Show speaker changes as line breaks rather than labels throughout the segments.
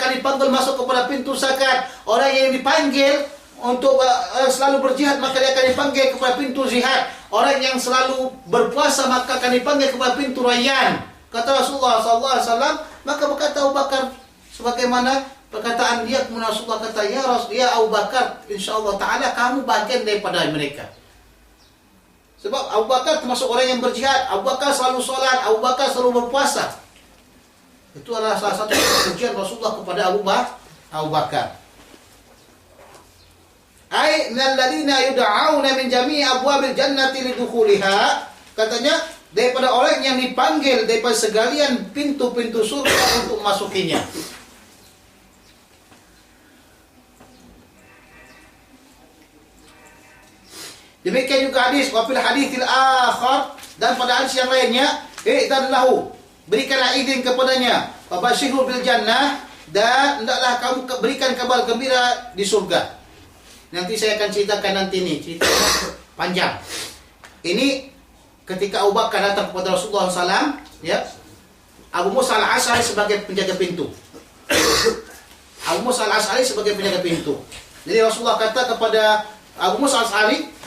akan dipanggil masuk kepada pintu zakat. Orang yang dipanggil untuk selalu berjihad, maka dia akan dipanggil kepada pintu jihad. Orang yang selalu berpuasa, maka akan dipanggil kepada pintu rayyan. Kata Rasulullah SAW, maka berkata Abu Bakar, sebagaimana perkataan dia, kemudian Rasulullah kata, ya Abu Bakar, insyaAllah ta'ala kamu bagian daripada mereka. Sebab Abu Bakar termasuk orang yang berjihad. Abu Bakar selalu solat, Abu Bakar selalu berpuasa. Itu adalah salah satu pujian Rasulullah kepada Abu Bakar. Ai minal ladina yud'auna min jami'i abwabil jannati lidukhuliha. Katanya daripada orang yang dipanggil daripada segalian pintu-pintu surga untuk masukinya. Demikian juga hadis wa fil haditsil akhar, dan pada hadis yang lainnya, idzan lahu, berikanlah izin kepadanya, wa basyirhu bil jannah, dan hendaklah kamu berikan kabar gembira di surga. Nanti saya akan ceritakan nanti ini, cerita panjang. Ini ketika Abu Bakar datang kepada Rasulullah SAW, ya, Abu Musa al-Asy'ari sebagai penjaga pintu. Abu Musa al-Asy'ari sebagai penjaga pintu. Jadi Rasulullah kata kepada Abu Musa al-Asy'ari,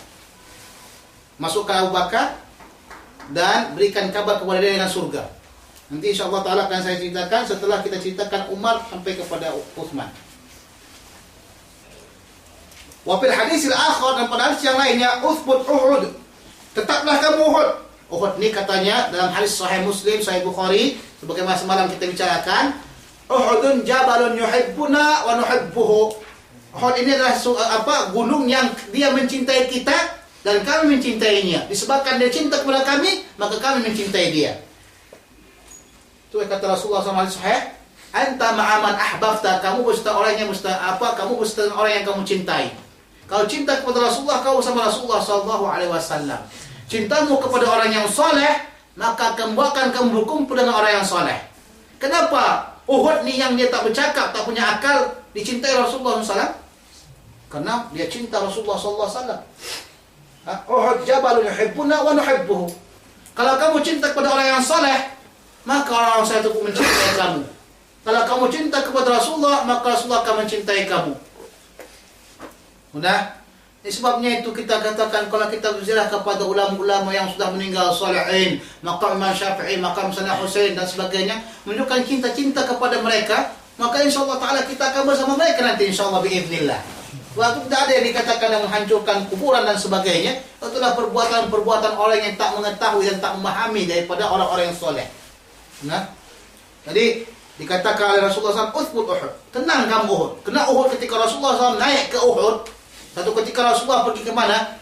masukkan Abu Bakar dan berikan kabar kepada dia dengan surga. Nanti insyaAllah ta'ala akan saya ceritakan setelah kita ceritakan Umar sampai kepada Uthman. Wafil hadisil akhir, dan pada hadis yang lainnya, uthbut Uhud, tetaplah kamu Uhud. Uhud ni katanya dalam hadis Sahih Muslim, Sahih Bukhari, sebagaimana semalam kita bicarakan, Uhudun jabalun yuhibbuna wa nuhibbuhu. Uhud ini adalah gunung yang dia mencintai kita dan kami mencintainya. Disebabkan dia cinta kepada kami, maka kami mencintai dia. Itu kata Rasulullah SAW hadis sahih, anta ma'aman ahbabta, kamu beserta orang yang kamu beserta orang yang kamu cintai. Kalau cinta kepada Rasulullah, kau sama Rasulullah SAW. Cintamu kepada orang yang soleh, maka akan kamu berkumpul dengan orang yang soleh. Kenapa Uhud ni yang dia tak bercakap, tak punya akal, dicintai Rasulullah SAW? Karena dia cinta Rasulullah SAW. Uhud jabalun yuhibbuna wa nuhibbuhu. Kalau kamu cinta kepada orang yang soleh, maka orang soleh itu pun mencintai kamu. Kalau kamu cinta kepada Rasulullah, maka Rasulullah akan mencintai kamu. Sudah? Sebabnya itu kita katakan, kalau kita berziarah kepada ulama-ulama yang sudah meninggal, salihin, maqam Imam Syafi'i, maqam Sayyidina Husain dan sebagainya, menunjukkan cinta mereka, maka insyaAllah ta'ala kita akan bersama mereka nanti insyaAllah biiznillah. Waktu tidak ada yang dikatakan yang menghancurkan kuburan dan sebagainya, itulah perbuatan-perbuatan orang yang tak mengetahui dan tak memahami daripada orang-orang yang soleh. Nah, jadi dikatakan oleh Rasulullah SAW, uthbut Uhud, tenang kamu Uhud. Kena Uhud ketika Rasulullah SAW naik ke Uhud. Satu ketika Rasulullah pergi ke mana?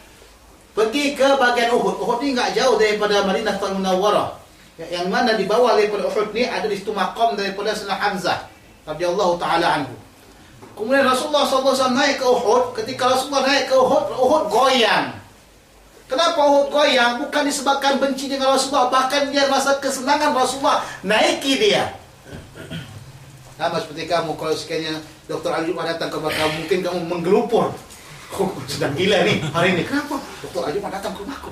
Pergi ke bagian Uhud. Uhud ni enggak jauh daripada Madinatul Munawwarah. Yang mana di bawah daripada Uhud ni ada di situ maqam daripada Sayyidina Hamzah radhiyallahu taala anhu. Kemudian Rasulullah SAW naik ke Uhud. Ketika Rasulullah naik ke Uhud, Uhud goyang. Kenapa Uhud goyang? Bukan disebabkan benci dengan Rasulullah, bahkan dia rasa kesenangan Rasulullah naiki dia. Sama seperti kamu, kalau sekiranya Dr. Ali Jumat datang ke kamu, mungkin kamu menggelupur. Oh, sedang gila nih hari ini. Kenapa? Dr. Ali Jumat datang ke rumahku.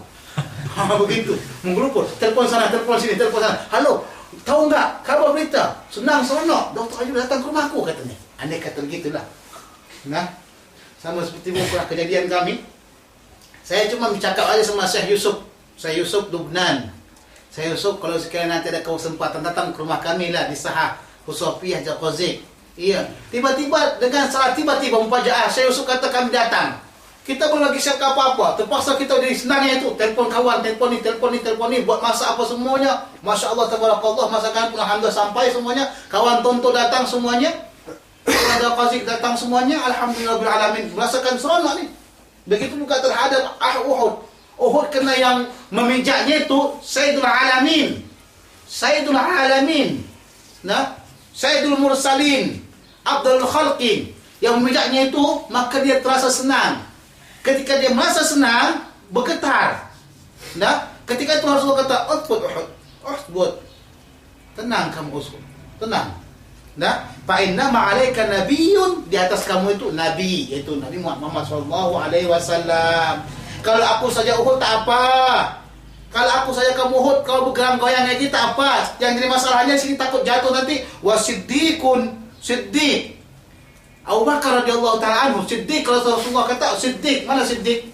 Begitu, menggelupur. Telepon sana, telepon sini, telepon sana. Halo, tahu enggak kabar berita? Senang seronok, Dr. Ali datang ke rumahku katanya. Andai kata begitulah. Nah, sama seperti pernah kejadian kami. Saya cuma bercakap aja sama Syekh Yusuf. Syekh Yusuf Lubnan. Syekh Yusuf, kalau sekiranya nanti ada kesempatan datang ke rumah kami lah di Sahah Husofiyah Jakozik. Iya, tiba-tiba dengan salah tiba-tiba mufajaah Syekh Yusuf kata kami datang. Kita belum lagi siap apa-apa, terpaksa kita jadi senangnya itu telefon kawan, telefon ni, buat masak apa semuanya. Masya Allah, tabarakallah, masakan pun alhamdulillah sampai semuanya. Kawan tonton datang semuanya, ada qazik datang semuanya. Alhamdulillah bil alamin, merasakan seronok ni. Begitu juga terhadap Uhud. Uhud kena yang memijaknya itu Sayyidul Alamin. Sayyidul Alamin. Nah, Sayyidul Mursalin, Abdul Khalqin. Yang memijaknya itu, maka dia terasa senang. Ketika dia merasa senang, bergetar. Nah, ketika itu Rasulullah kata, Uhud. Tenang kamu Uhud. Tenang. Nah, fa inna ma'alaika nabiyyun, di atas kamu itu nabi, yaitu Nabi Muhammad SAW. Kalau aku saja Uhud tak apa. Kalau aku saja kamu Uhud, kalau bergerang goyang lagi tak apa. Yang jadi masalahnya sini takut jatuh nanti. Wasiddiqun Siddiq. Abu Bakar radhiyallahu taala anhu, Siddiq. Kalau Rasulullah kata Siddiq, mana Siddiq?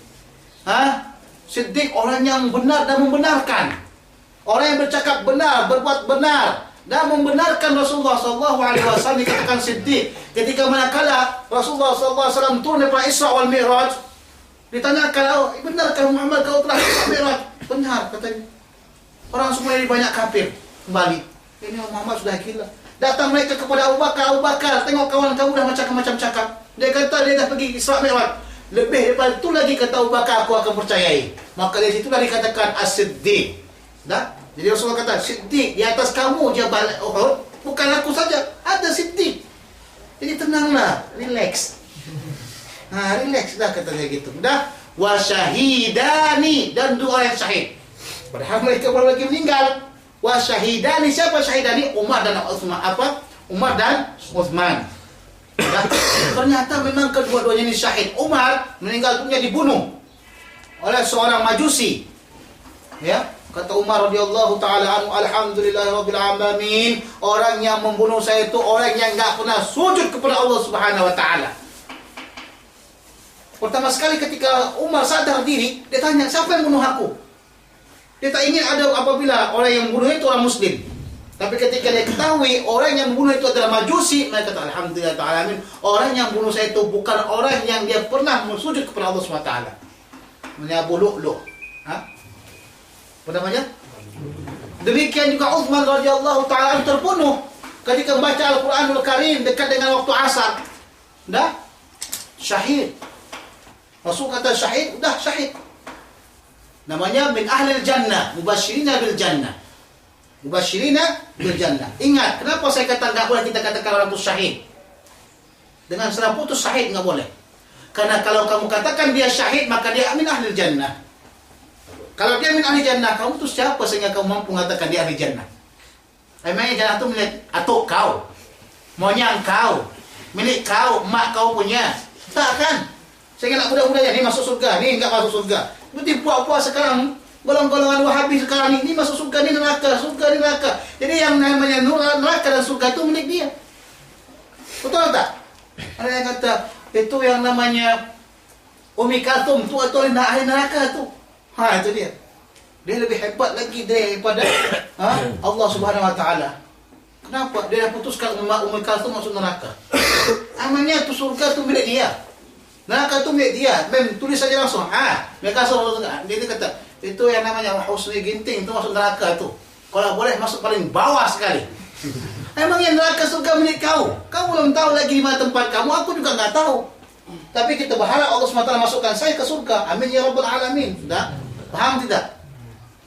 Siddiq orang yang benar dan membenarkan. Orang yang bercakap benar, berbuat benar dan membenarkan Rasulullah sallallahu alaihi wasallam dikatakan Siddiq. Ketika manakala Rasulullah sallallahu alaihi wasallam turun daripada Isra wal Mi'raj, ditanyakan, "Oh, benarkah Muhammad kau telah Isra Mi'raj?" Benar katanya. Orang semua ini banyak kafir kembali. Ini Muhammad sudah gila. Datang mereka kepada Abu Bakar, "Abu Bakar, tengok kawan kamu dah macam-macam cakap." Dia kata dia dah pergi Isra Mi'raj. Lebih daripada itu lagi kata Abu Bakar, aku akan percayai. Maka dari situlah dikatakan As-Siddiq. Dah? Jadi Rasulullah kata, Siddiq di atas kamu Jabal Uhud, bukan aku saja, ada Siddiq. Jadi tenanglah, relax. Relax dah katanya gitu. Dah, wa syahidani, dan dua orang yang syahid. Padahal mereka baru lagi meninggal. Wa syahidani, siapa syahidani? Umar dan Utsman. Umar dan Utsman. Dah, ternyata memang kedua-duanya ini syahid. Umar meninggal dunia dibunuh oleh seorang majusi. Ya, kata Umar radhiyallahu taala anhu, alhamdulillahirabbil alamin, orang yang membunuh saya itu orang yang enggak pernah sujud kepada Allah Subhanahu wa taala. Pertama sekali ketika Umar sadar diri, dia tanya, siapa yang bunuh aku? Dia tak ingin ada apabila orang yang membunuh itu orang muslim. Tapi ketika dia ketahui orang yang membunuh itu adalah majusi, mereka kata alhamdulillah ta'ala amin, orang yang bunuh saya itu bukan orang yang dia pernah sujud kepada Allah Subhanahu wa taala. Namanya Abu Lu'lu'. Apa namanya? Demikian juga Utsman radhiyallahu taala terbunuh ketika membaca Al-Qur'anul Karim dekat dengan waktu asar. Dah syahid. Rasul kata syahid, udah syahid. Namanya min ahlil jannah, mubasyirina bil jannah. Mubasyirina bil jannah. Ingat, kenapa saya kata enggak boleh kita katakan orang itu syahid? Dengan secara putus syahid enggak boleh. Karena kalau kamu katakan dia syahid, maka dia min ahlil jannah. Kalau dia min ahli jannah, kamu tu siapa sehingga kamu mampu mengatakan dia ahli jannah? Emangnya jannah tu milik atuk kau, maunya engkau, milik kau, mak kau punya? Tak kan? Sehingga nak budak-budaknya ni masuk surga, ni enggak masuk surga. Berarti puak-puak sekarang, golongan-golongan Wahabi sekarang ni masuk surga, ni neraka, surga, ni neraka. Jadi yang namanya neraka dan surga itu milik dia. Betul tak? Ada yang kata itu yang namanya Umi Kalthum tu atau ahli neraka tu. Itu dia. Dia lebih hebat lagi daripada Allah Subhanahu wa taala. Kenapa? Dia dah putuskan Ummul Kalthum masuk neraka. Amanya tu surga tu milik dia. Neraka tu milik dia. Tulis saja langsung. Mereka langsung dia kata, itu yang namanya Husni Ginting tu masuk neraka tu. Kalau boleh masuk paling bawah sekali. Emangnya neraka surga milik kau? Kau belum tahu lagi di mana tempat kamu, aku juga enggak tahu. Tapi kita berharap Allah SWT masukkan saya ke surga. Amin ya rabbal alamin. Sudah? Paham tidak?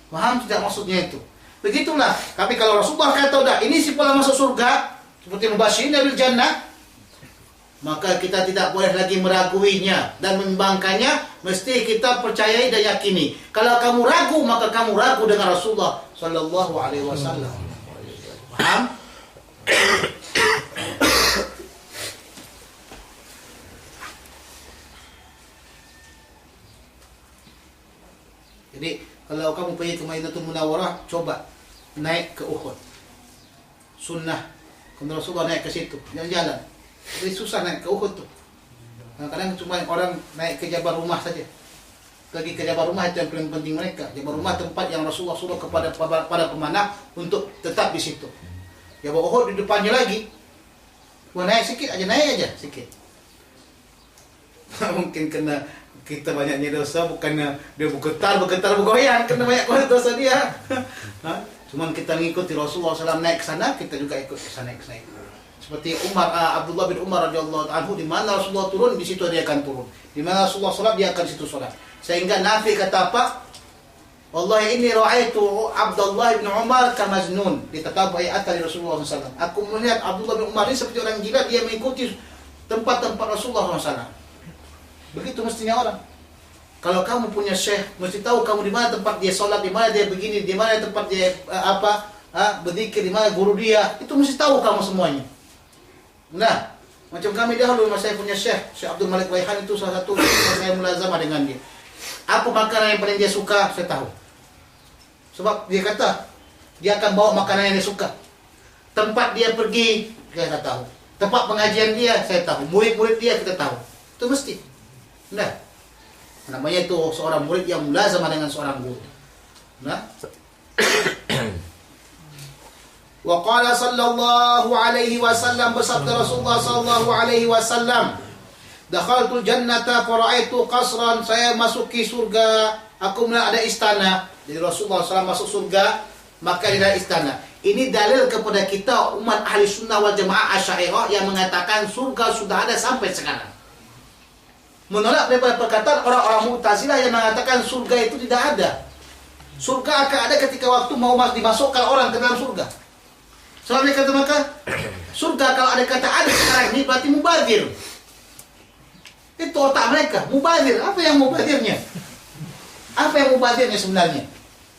Paham tidak maksudnya itu? Begitulah. Tapi kalau Rasulullah kata udah ini si pola masuk surga seperti mubasyirin bil jannah, maka kita tidak boleh lagi meraguinya dan membimbangkannya, mesti kita percayai dan yakini. Kalau kamu ragu, maka kamu ragu dengan Rasulullah sallallahu alaihi wasallam. Paham? Jadi kalau kamu pergi ke Madinatul Munawwarah, coba naik ke Uhud. Sunnah. Kalau Rasulullah naik ke situ, jalan-jalan. Jadi susah naik ke Uhud tu. Kadang-kadang cuma orang naik ke Jabal Rumah saja. Pergi ke Jabal Rumah itu yang paling penting mereka. Jabal Rumah tempat yang Rasulullah suruh kepada para pemanah untuk tetap di situ. Jabal Uhud di depannya lagi. Gua naik sikit aja, naik aja sikit. Mungkin kena kita banyaknya dosa, bukannya dia bergetar bergoyang, kena banyak dosa dia. Cuman kita mengikuti Rasulullah SAW naik ke sana, kita juga ikut ke sana. Seperti Abdullah bin Umar radhiyallahu anhu, di mana Rasulullah turun, di situ dia akan turun. Di mana Rasulullah salat, dia akan di situ salat. Sehingga Nafi kata apa? Wallahi inni ra'aitu Abdullah bin Umar kamajnun ditatabai athari Rasulullah SAW. Aku melihat Abdullah bin Umar ini seperti orang gila, dia mengikuti tempat-tempat Rasulullah SAW. Begitu mestinya orang. Kalau kamu punya syekh, mesti tahu kamu di mana tempat dia solat, di mana dia begini, di mana tempat dia berzikir, di mana guru dia. Itu mesti tahu kamu semuanya. Nah, macam kami dahulu, saya punya syekh Abdul Malik Raihan, itu salah satu saya mulazamah dengan dia. Apa makanan yang paling dia suka, saya tahu. Sebab dia kata dia akan bawa makanan yang dia suka. Tempat dia pergi, saya tak tahu. tempat pengajian dia saya tahu, murid-murid dia kita tahu. Itu mesti. Nah, namanya itu seorang murid yang mulazamah dengan seorang guru. Nah, wa qala sallallahu alaihi wasallam, bersabda Rasulullah sallallahu alaihi wasallam, dakhaltul jannata fara'aitu qasran, saya masuki surga, aku melihat ada istana. Jadi Rasulullah SAW masuk surga, maka ada istana. Ini dalil kepada kita umat ahli sunnah wal jamaah Asy'ariyah yang mengatakan surga sudah ada sampai sekarang. Menolak daripada perkataan orang-orang Mu'tazilah yang mengatakan surga itu tidak ada. Surga akan ada ketika waktu mau dimasukkan orang ke dalam surga. Soalnya kata maka surga kalau ada kata ada sekarang ini berarti mubazir. Itu otak mereka, mubazir. Apa yang mubazirnya? Apa yang mubazirnya sebenarnya?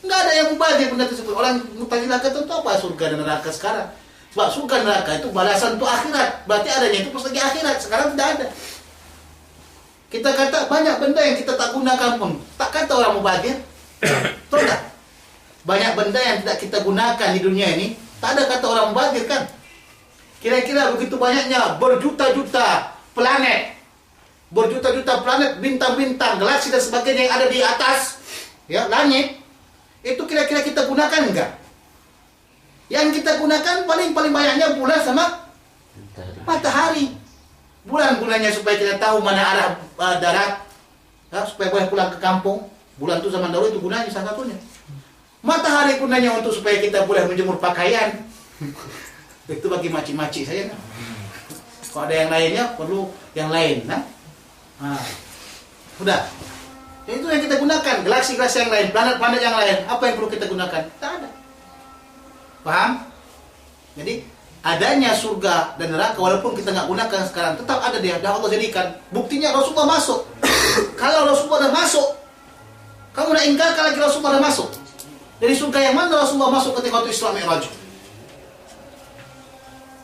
Enggak ada yang mubazir benda tersebut. Orang Mu'tazilah kata itu apa surga dan neraka sekarang? Sebab surga dan neraka itu balasan untuk akhirat. Berarti adanya itu pas lagi akhirat. Sekarang tidak ada. Kita kata banyak benda yang kita tak gunakan pun. Tak kata orang mubazir. Betul tak? Banyak benda yang tidak kita gunakan di dunia ini, tak ada kata orang mubazir kan? Kira-kira begitu banyaknya berjuta-juta planet, bintang-bintang, galaksi dan sebagainya yang ada di atas ya langit, itu kira-kira kita gunakan enggak? Yang kita gunakan paling banyaknya bulan sama matahari. Bulan gunanya supaya kita tahu mana arah darat, ya, supaya boleh pulang ke kampung. Bulan itu zaman dahulu itu gunanya salah satunya. Matahari gunanya untuk supaya kita boleh menjemur pakaian. Itu bagi makcik-makcik saya kan. Kalau ada yang lainnya perlu yang lain, nah. Udah. Itu yang kita gunakan, galaksi-galaksi yang lain, planet-planet yang lain. Apa yang perlu kita gunakan? Tak ada. Paham? Jadi adanya surga dan neraka walaupun kita nggak gunakan sekarang tetap ada dia. Dah Allah jadikan. Buktinya Rasulullah masuk. Kalau Rasulullah dah masuk, kamu nak ingkarkan lagi Rasulullah dah masuk? Jadi surga yang mana Rasulullah masuk ketika waktu Isra Mi'raj?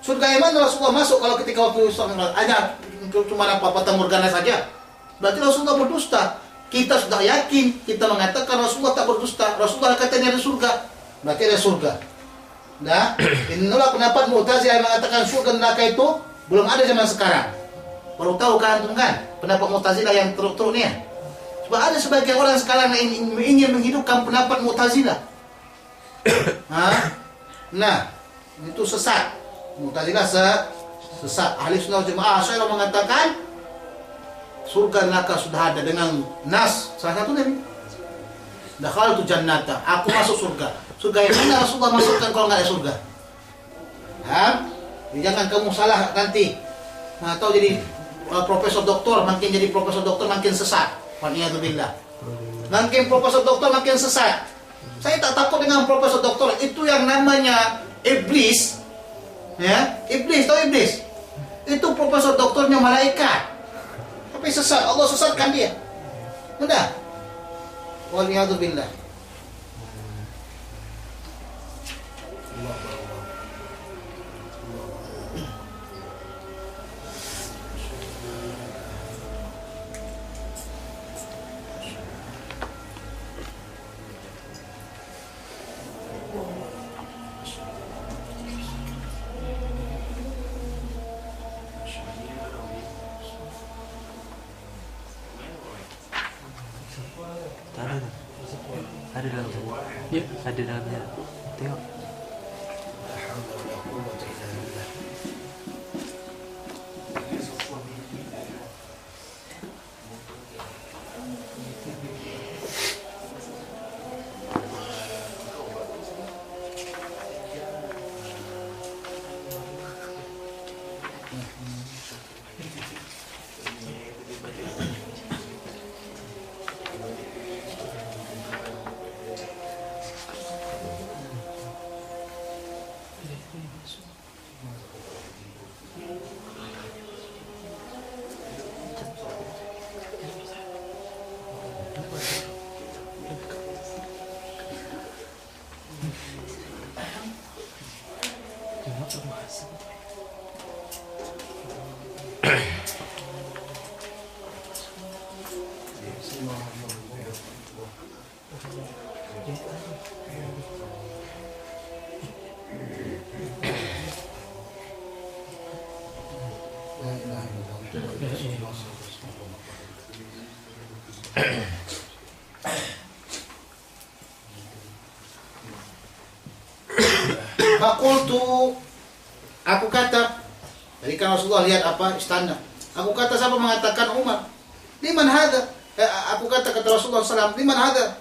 Surga yang mana Rasulullah masuk kalau ketika waktu Isra Mi'raj? Hanya cuma apa morgana saja. Berarti Rasulullah berdusta. Kita sudah yakin, kita mengatakan Rasulullah tak berdusta. Rasulullah katanya ada surga. Berarti ada surga. Nah, inilah pendapat Mu'tazilah yang mengatakan surga dan neraka itu belum ada zaman sekarang. Baru tahu kan antum kan? Pendapat Mu'tazilah yang teruk-teruk ni. Sebab ada sebagian orang sekarang yang ingin menghidupkan pendapat Mu'tazilah. Nah, itu sesat. Mu'tazilah sesat. Ahli Sunnah Jamaah Asy'ariyah mengatakan surga neraka sudah ada dengan nas. Salah satu dari dakhaltu jannata, aku masuk surga. Surga yang mana Rasulullah masukkan kalau nggak ada surga? Jangan kamu salah nanti. Atau jadi profesor doktor, makin jadi profesor doktor makin sesat. Waliyadzubillah. Makin profesor doktor makin sesat. Saya tak takut dengan profesor doktor. Itu yang namanya iblis. Ya, iblis, tahu iblis? Itu profesor doktornya malaikat. Tapi sesat, Allah sesatkan dia. Mudah. Waliyadzubillah.
Ada dalam sana. Ya, ada dalamnya. Tengok.
Fakultu, aku kata, jadi kan Rasulullah lihat apa istana. Aku kata, siapa mengatakan? Umar. Liman hada? Aku kata Rasulullah SAW, liman hada?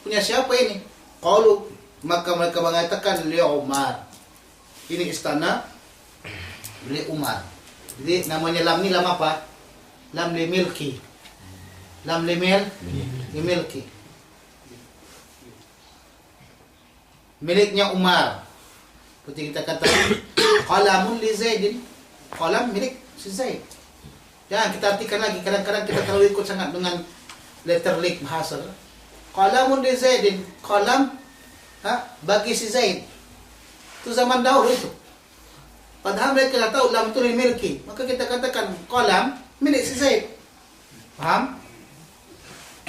Punya siapa ini? Qalu, maka mereka mengatakan li Umar. Ini istana milik Umar. Jadi namanya lam ni lam apa? Lam li milki. Lam li milki. Miliknya Umar. Seperti kita katakan qalamun li Zaidin. Qalam milik si Zaid. Jangan kita artikan lagi, kadang-kadang kita terlalu ikut sangat dengan letterlik bahasa. Qalamun li Zaidin, qalam bagi si Zaid. Itu zaman dahulu itu. Padahal mereka tak tahu lam itu milki. Maka kita katakan qalam milik si Zaid. Paham?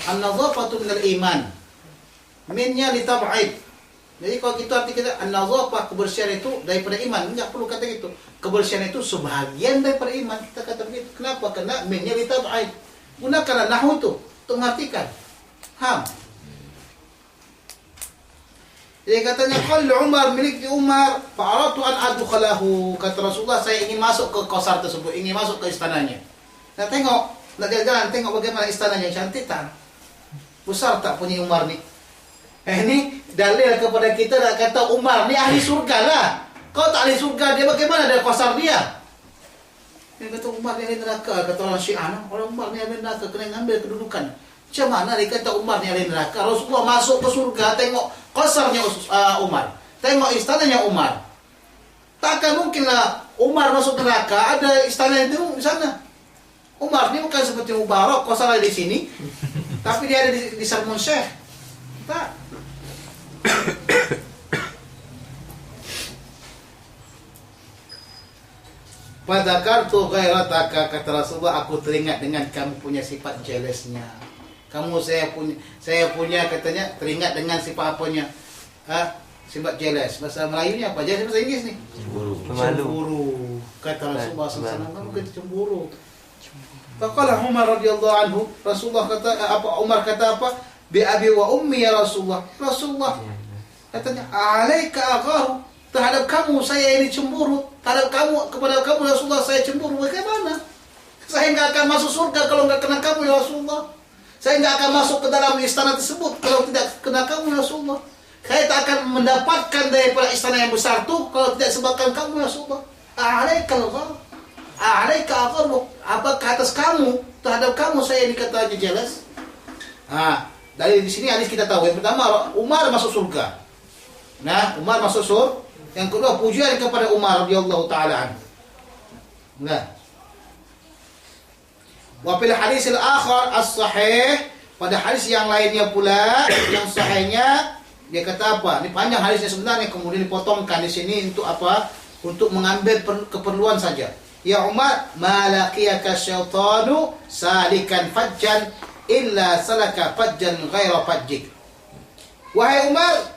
An-nadhafatu minal iman. Minnya li tab'id. Jadi kalau kita arti kita an-nadhafah, kebersihan itu daripada iman. Enggak perlu kata gitu. Kebersihan itu sebahagian daripada iman. Kita kata begitu. Kenapa? Karena minnya li tab'id. Gunakanlah nahwu itu untuk mengartikan. Paham? Jadi katanya qala Umar, milik Umar, fa'aratu an adkhalahu. Kata Rasulullah, saya ingin masuk ke qasar tersebut, ingin masuk ke istananya. Nah tengok, nak jalan-jalan tengok bagaimana istananya, cantik tak? Besar tak punya Umar ni? Ini dalil kepada kita nak kata Umar ni ahli surga lah. Kau tak ahli surga, dia bagaimana ada qasar dia? Dia kata Umar ni ahli neraka, kata orang Syiah. Orang Umar ni ahli neraka, kena ambil kedudukan. Macam mana dia kata Umar ni ahli neraka? Rasulullah masuk ke surga, tengok qasarnya Umar, tengok istananya Umar. Takkan mungkinlah Umar masuk neraka, ada istana itu di sana. Umar ni bukan seperti Mubarak, qasar ada di sini, tapi dia ada di Salmon Sheikh. Tak. Fadzakartu ghairataka, kata Rasulullah, aku teringat dengan kamu punya sifat jealousnya. Kamu saya punya katanya teringat dengan sifat apanya? Sifat jealous. Bahasa Melayunya apa? Jealous bahasa Inggris ni? Cemburu. Kata Rasulullah SAW, kamu kata cemburu. Faqala Umar radhiyallahu anhu, Rasulullah kata Umar kata apa? Bi abi wa ummi ya Rasulullah. Rasulullah katanya, alaika agharu, terhadap kamu saya ini cemburu. Terhadap kamu, kepada kamu Rasulullah saya cemburu. Bagaimana? Saya enggak akan masuk surga kalau enggak kena kamu ya Rasulullah. Saya enggak akan masuk ke dalam istana tersebut kalau tidak kena kamu ya Rasulullah. Saya tak akan mendapatkan daripada istana yang besar tu kalau tidak sebabkan kamu ya Rasulullah. Alaikal ghar, alaika aghar, apa ke atas kamu, terhadap kamu saya dikata jealous. Dari di sini hadis kita tahu yang pertama Umar masuk surga. Nah, Umar masuk surga. Yang kedua pujian kepada Umar radhiyallahu taala anhu. Nah. Wa fil hadis al-akhar as-sahih, pada hadis yang lainnya pula yang sahihnya dia kata apa? Ini panjang hadisnya sebenarnya, kemudian dipotongkan di sini untuk apa? Untuk mengambil keperluan saja. Ya Umar, malaqiyaka syaitanu salikan fajjan illa salaka fajjan ghaira fajjik. Wahai Umar,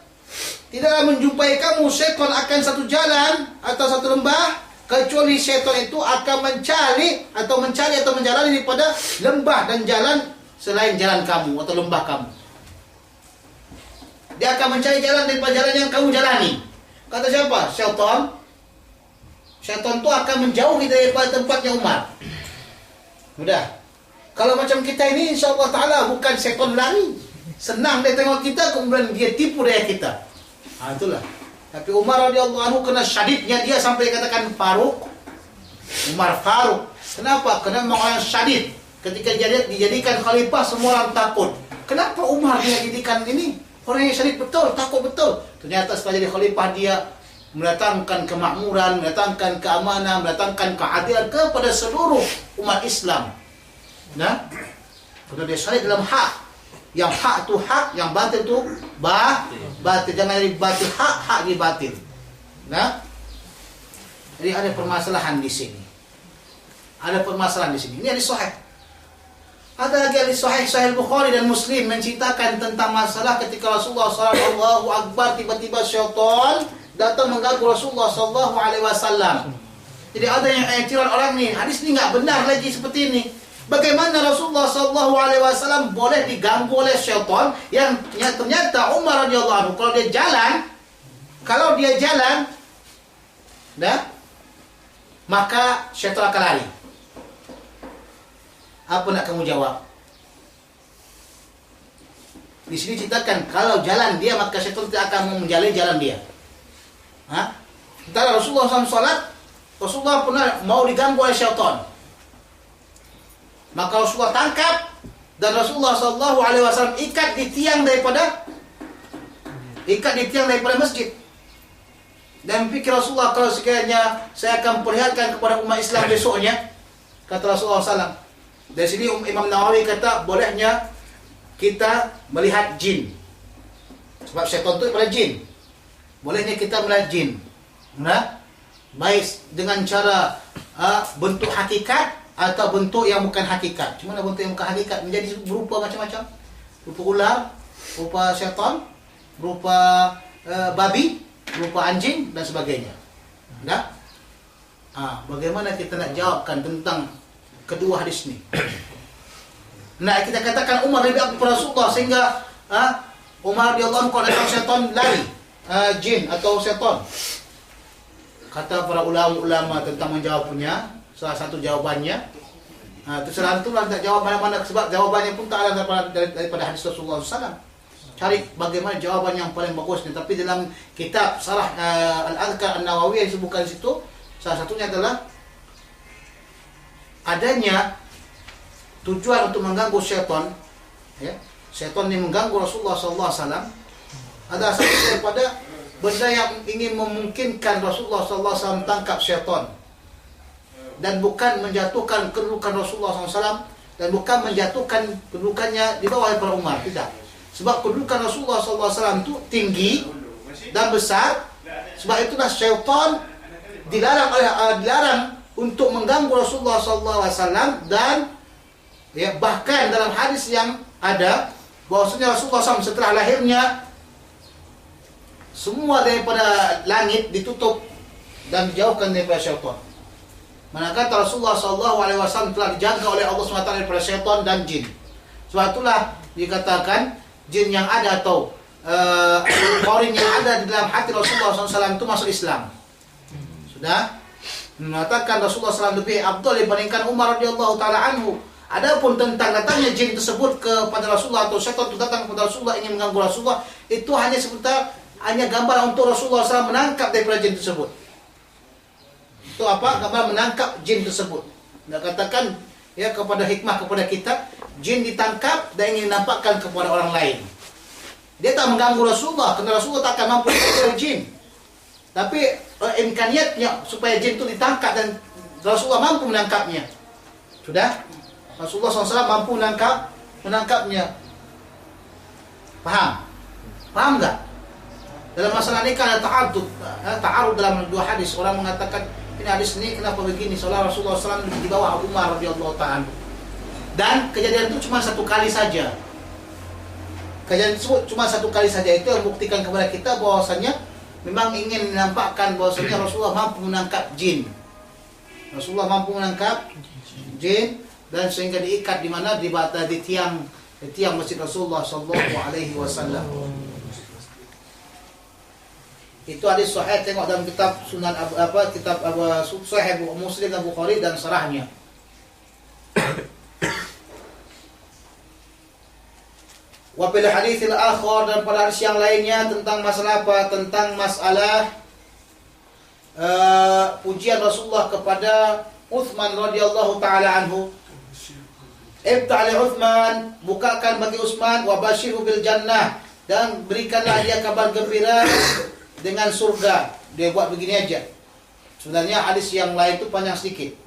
tidaklah menjumpai kamu syaitan akan satu jalan atau satu lembah kecuali syaitan itu akan mencari atau menjalani daripada lembah dan jalan selain jalan kamu atau lembah kamu. Dia akan mencari jalan daripada jalan yang kamu jalani. Kata siapa? Syaitan. Syaitan itu akan menjauhi daripada tempatnya Umar. Mudah. Kalau macam kita ini, insyaAllah ta'ala bukan syaitan lari. Senang dia tengok kita, kemudian dia tipu daya kita. Itulah. Tapi Umar radhiyallahu anhu kena syadidnya dia sampai dikatakan Faruq. Umar Faruq. Kenapa? Karena memang orang syadid. Ketika dijadikan khalifah semua orang takut. Kenapa Umar dia jadikan ini? Orang yang syadid betul, takut betul. Ternyata setelah jadi khalifah dia mendatangkan kemakmuran, mendatangkan keamanan, mendatangkan keadilan kepada seluruh umat Islam. Nah, karena dia syadid dalam hak. Yang hak tu hak, yang batil tu batil. Jangan dari batil hak di batil. Nah, jadi ada permasalahan di sini. Ada permasalahan di sini. Ini hadis sahih. Ada lagi hadis sahih Sahih Bukhari dan Muslim menceritakan tentang masalah ketika Rasulullah sallallahu akbar, tiba-tiba syaitan datang mengganggu Rasulullah sallallahu alaihi wasallam. Jadi ada yang iktiran orang ni, hadis ni enggak benar lagi seperti ini. Bagaimana Rasulullah SAW boleh diganggu oleh syaitan yang ternyata Umar radhiyallahu anhu kalau dia jalan, maka syaitan akan lari. Apa nak kamu jawab? Di sini ceritakan kalau jalan dia maka syaitan tidak akan menjalani jalan dia. Sementara Rasulullah SAW salat, Rasulullah pernah mau diganggu oleh syaitan. Maka Rasulullah tangkap dan Rasulullah SAW ikat di tiang daripada masjid. Dan pikir Rasulullah, kalau sekiranya saya akan perlihatkan kepada umat Islam besoknya, kata Rasulullah SAW. Dari sini Imam Nawawi kata bolehnya kita melihat jin. Sebab syaitan itu pada jin. Bolehnya kita melihat jin. Baik dengan cara bentuk hakikat atau bentuk yang bukan hakikat. Cuma bentuk yang bukan hakikat menjadi berupa macam-macam. Rupa ular, rupa syaitan, rupa babi, rupa anjing dan sebagainya. Bagaimana kita nak jawabkan tentang kedua hadis ni? Kita katakan Umar lebih aktif Rasulullah sehingga Umar radhiyallahu anhu kalau syaitan lari, jin atau syaitan. Kata para ulama tentang menjawabnya, salah satu jawabannya, terserah antum lah tak jawab mana-mana sebab jawabannya pun tak ada daripada hadis Rasulullah SAW. Cari bagaimana jawaban yang paling bagus ni. Tapi dalam kitab Sarah Al-Adhkar An-Nawawi yang disebutkan di situ, salah satunya adalah adanya tujuan untuk mengganggu syaitan. Syaitan ini mengganggu Rasulullah SAW. Ada satu daripada benda yang ingin memungkinkan Rasulullah SAW tangkap syaitan. Dan bukan menjatuhkan kedudukan Rasulullah SAW dan bukan menjatuhkan kedudukannya di bawah para Umar, tidak. Sebab kedudukan Rasulullah SAW itu tinggi dan besar. Sebab itulah syaitan dilarang untuk mengganggu Rasulullah SAW. Dan bahkan dalam hadis yang ada bahwasanya Rasulullah SAW setelah lahirnya semua daripada langit ditutup dan dijauhkan daripada syaitan. Manakala Rasulullah SAW telah dijaga oleh Allah SWT daripada syaitan dan jin. Sebab itulah dikatakan jin yang ada atau qarin yang ada di dalam hati Rasulullah SAW itu masuk Islam. Sudah mengatakan Rasulullah SAW lebih afdal dibandingkan Umar radhiyallahu taala anhu. Adapun tentang datangnya jin tersebut kepada Rasulullah atau syaitan itu datang kepada Rasulullah ingin mengganggu Rasulullah, itu hanya sebentar, hanya gambar untuk Rasulullah SAW menangkap daripada jin tersebut. Itu apa? Gambar menangkap jin tersebut. Nak katakan kepada hikmah kepada kita, jin ditangkap dan ingin nampakkan kepada orang lain. Dia tak mengganggu Rasulullah, kerana Rasulullah tak akan mampu menangkap jin. Tapi imkaniyatnya supaya jin itu ditangkap dan Rasulullah mampu menangkapnya. Sudah? Rasulullah SAW mampu menangkapnya. Faham? Faham tak? Dalam masalah ini kan ada ta'arud dalam dua hadis. Orang mengatakan ini hadis ini kenapa begini? Soalnya Rasulullah SAW di bawah Abu Umar radhiyallahu ta'ala. Dan kejadian itu cuma satu kali saja. Kejadian tersebut cuma satu kali saja. Itu yang membuktikan kepada kita bahwasanya memang ingin menampakkan bahwasanya Rasulullah mampu menangkap jin. Rasulullah mampu menangkap jin dan sehingga diikat di mana di tiang masjid Rasulullah sallallahu alaihi wasallam. Itu hadis sahih, tengok dalam kitab Sunan kitab Sahih Muslim dan Bukhari dan sarahnya. Wa bil hadits al-akhar, dan pada hadis yang lainnya tentang masalah apa? Tentang masalah pujian Rasulullah kepada Uthman radhiyallahu taala anhu. Ibta'li Uthman, bukakan bagi Uthman, wa basyirhu bil jannah, dan berikanlah dia kabar gembira dengan surga. Dia buat begini aja. Sebenarnya hadis yang lain itu panjang sedikit.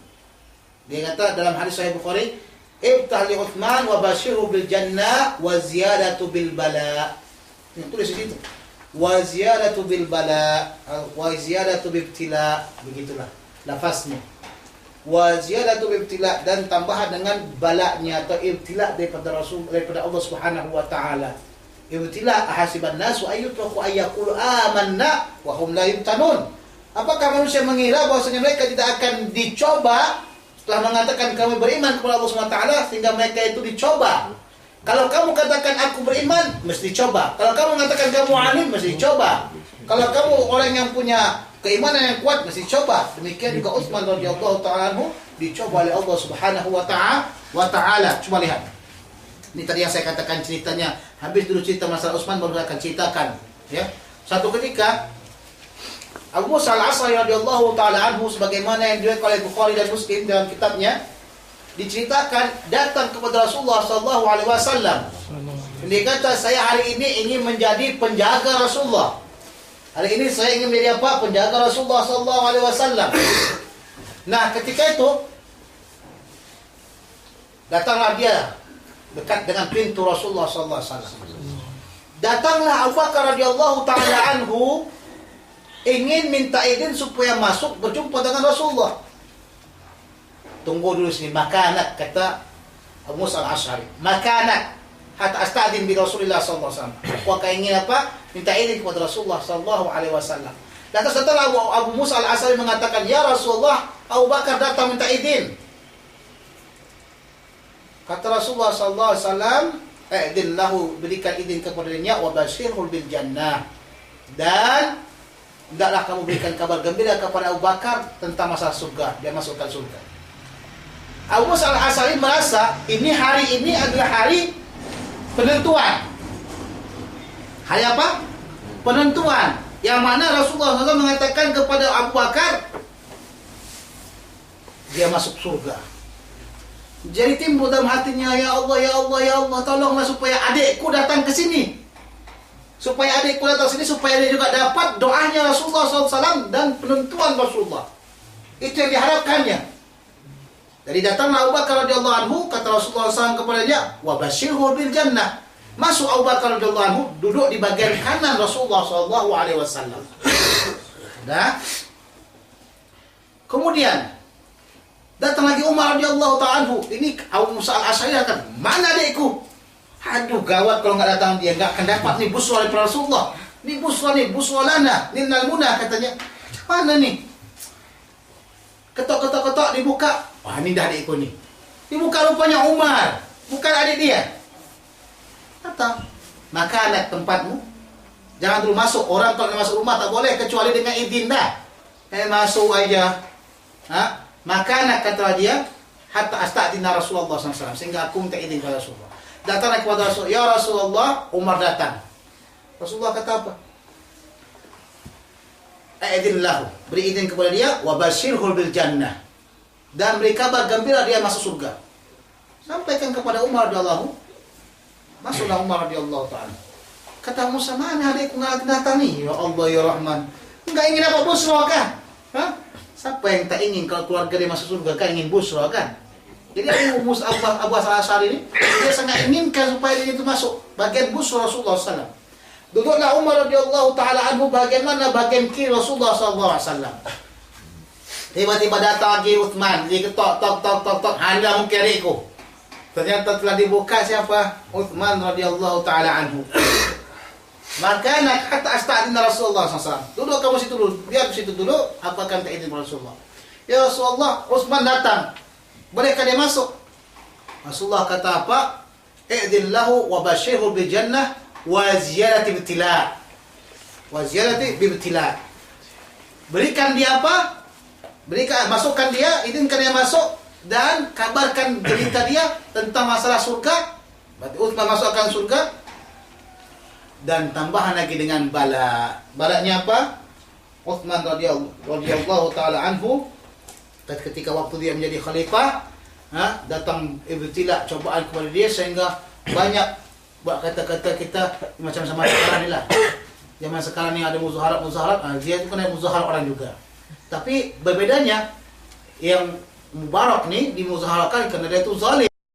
Dia kata dalam hadis Sahih Bukhari, ibta'li Uthman wa basyirhu bil jannah wa ziyadatu bil bala. Yang tulis di situ. Wa ziyadatu bil bala, wa ziyadatu bil ibtila, begitulah lafaznya. Wa ziyadatu bil ibtila, dan tambahan dengan balaknya atau ibtila daripada Allah Subhanahu wa taala. Ibtila ahasiban nas wa ayyutraku ayyaqulu amanna wa hum la yuftanun. Apakah manusia mengira bahwasanya mereka tidak akan dicoba setelah mengatakan kami beriman kepada Allah SWT sehingga mereka itu dicoba? Kalau kamu katakan aku beriman, mesti dicoba. Kalau kamu mengatakan kamu alim, mesti dicoba. Kalau kamu orang yang punya keimanan yang kuat, mesti dicoba. Demikian juga Utsman radhiyallahu ta'ala anhu dicoba oleh Allah Subhanahu wa ta'ala. Coba lihat. Ini tadi yang saya katakan ceritanya. Habis dulu cerita masalah Utsman, baru akan ceritakan. Ya. Satu ketika Abu Musa al-Ash'ari radhiyallahu ta'ala anhu, sebagaimana yang diriwayatkan oleh Bukhari dan Muslim dalam kitabnya, diceritakan datang kepada Rasulullah sallallahu alaihi wasallam. Dia kata, saya hari ini ingin menjadi penjaga Rasulullah. Hari ini saya ingin menjadi apa? Penjaga Rasulullah sallallahu alaihi wasallam. Nah, ketika itu datanglah dia dekat dengan pintu Rasulullah sallallahu alaihi wasallam. Datanglah Abu Bakar radhiyallahu ta'ala anhu ingin minta izin supaya masuk berjumpa dengan Rasulullah. Tunggu dulu sini, makanak, kata Abu Musa al-Ash'ari. Makanak hatta astadin bi Rasulillah sallallahu alaihi wasallam. Aku akan ingin apa? Minta izin kepada Rasulullah sallallahu alaihi wasallam. Dan setelah Abu Musa al-Ash'ari mengatakan, "Ya Rasulullah, Abu Bakar datang minta izin." Kata Rasulullah sallallahu alaihi wasallam, "I'din lahu, berikan izin kepadanya, wa basyirhu bil jannah." Dan hendaklah kamu berikan kabar gembira kepada Abu Bakar tentang masalah surga, dia masukkan surga. Abu Musa al-Ash'ari merasa hari ini adalah hari penentuan. Hari apa? Penentuan. Yang mana Rasulullah SAW mengatakan kepada Abu Bakar, dia masuk surga. Jadi timbul dalam hatinya, ya Allah, ya Allah, ya Allah, tolonglah supaya adikku datang ke sini. Supaya adikku datang ke sini, supaya dia juga dapat doanya Rasulullah SAW dan penentuan Rasulullah. Itu yang diharapkannya. Jadi datanglah Abu Bakar radhiyallahu anhu, kata Rasulullah SAW kepadanya, wa basyirhu bil jannah. Masuk Abu Bakar radhiyallahu anhu, duduk di bagian kanan Rasulullah SAW. Nah, kemudian datang lagi Umar radhiyallahu ta'ala anhu. Ini Abu Musa al-Ash'ari kata, mana adikku? Aduh, gawat kalau nggak datang dia, nggak akan dapat nih busra dari Rasulullah. Ini busra lana, ninnal munah, katanya. Mana nih? Ketok, dibuka. Wah, ini dah adikku nih. Dibuka rupanya Umar, bukan adik dia. Kata, maka anak tempatmu. Jangan dulu masuk. Orang kalau masuk rumah tak boleh kecuali dengan izin dah. Masuk aja. Maka anak kata dia, hatta asta'dina Rasulullah SAW, sehingga aku minta izin kepada Rasulullah. Datang kepada Rasul, ya Rasulullah, Umar datang. Rasulullah kata apa? A'idin lahu, beri izin kepada dia, wa basyirhu bil jannah, dan beri kabar gembira dia masuk surga. Sampaikan kepada Umar radhiyallahu. Masuklah Umar radhiyallahu ta'ala. Kata Musa, mana adikku nggak datang nih? Ya Allah ya Rahman, nggak ingin apa busra kan? Siapa yang tak ingin kalau keluarga dia masuk surga kan, ingin busra kan? Jadi Abu al-Ash'ari ini dia sangat inginkan supaya dia itu masuk bagian busra Rasulullah SAW. Duduklah Umar radhiyallahu ta'ala anhu bagaimana bagian kiri Rasulullah SAW. Tiba-tiba datang lagi Utsman, dia ketok, tok, anda mungkin adikku. Ternyata telah dibuka siapa? Utsman radhiyallahu ta'ala anhu. Maka nak kata astadina Rasulullah SAW. Duduk kamu situ dulu, biar di situ dulu. Apa akan tak izin Rasulullah? Ya Rasulullah, Utsman datang. Bolehkah dia masuk? Rasulullah kata apa? I'din lahu wa basyirhu bil jannah wa ziyadati ibtila. Wa ziyadati ibtila. Berikan dia apa? Masukkan dia, izinkan dia masuk dan kabarkan berita dia tentang masalah surga. Berarti Utsman masukkan surga. Dan tambahan lagi dengan bala. Balanya apa? Utsman radhiyallahu ta'ala anhu, ketika waktu dia menjadi khalifah, datang ibtila, cobaan kepada dia sehingga banyak buat kata-kata kita macam sama sekarang ni lah. Zaman sekarang ni ada muzaharat, dia itu kena muzaharat orang juga. Tapi berbedanya yang Mubarak ni dimuzaharatkan kerana dia itu zalim.